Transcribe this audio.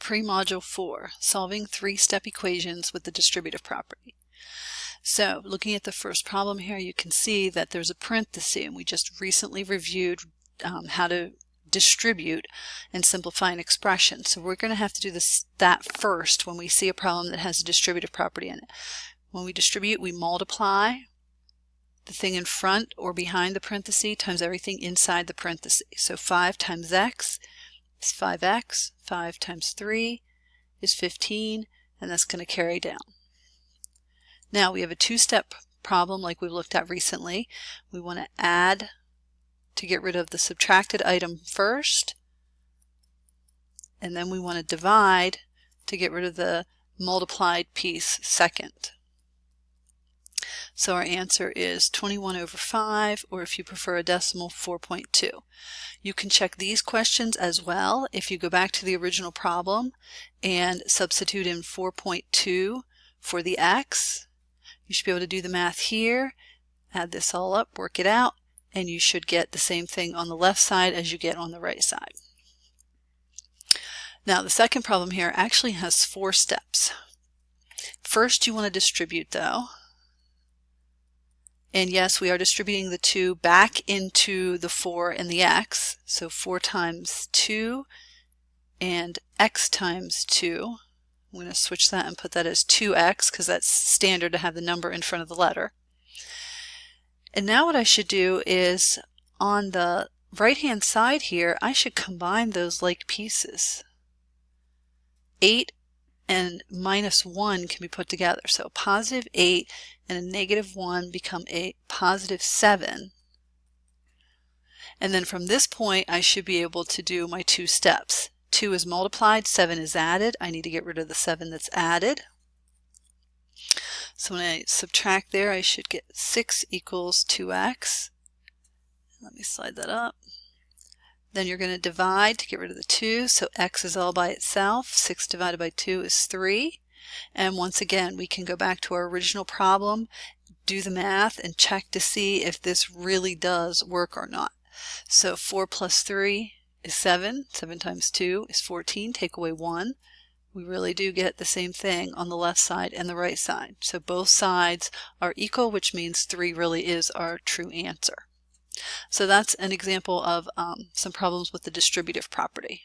pre-module 4, solving three-step equations with the distributive property. So looking at the first problem here, you can see that there's a parenthesis, and we just recently reviewed how to distribute and simplify an expression. So we're going to have to do that first when we see a problem that has a distributive property in it. When we distribute, we multiply the thing in front or behind the parenthesis times everything inside the parenthesis. So 5 times x is 5x, 5 times 3 is 15, and that's going to carry down. Now we have a two-step problem like we looked at recently. We want to add to get rid of the subtracted item first, and then we want to divide to get rid of the multiplied piece second. So our answer is 21 over 5, or if you prefer a decimal, 4.2. You can check these questions as well if you go back to the original problem and substitute in 4.2 for the x. You should be able to do the math here, add this all up, work it out, and you should get the same thing on the left side as you get on the right side. Now the second problem here actually has 4 steps. First, you want to distribute though. And yes, we are distributing the 2 back into the 4 and the x. So 4 times 2 and x times 2. I'm going to switch that and put that as 2x because that's standard to have the number in front of the letter. And now what I should do is on the right-hand side here, I should combine those like pieces. 8 and minus 1 can be put together. So a positive 8 and a negative 1 become a positive 7. And then from this point, I should be able to do my 2 steps. 2 is multiplied, 7 is added. I need to get rid of the 7 that's added. So when I subtract there, I should get 6 equals 2x. Let me slide that up. Then you're going to divide to get rid of the 2, so x is all by itself. 6 divided by 2 is 3. And once again, we can go back to our original problem, do the math, and check to see if this really does work or not. So 4 plus 3 is 7. 7 times 2 is 14. Take away 1. We really do get the same thing on the left side and the right side. So both sides are equal, which means 3 really is our true answer. So that's an example of some problems with the distributive property.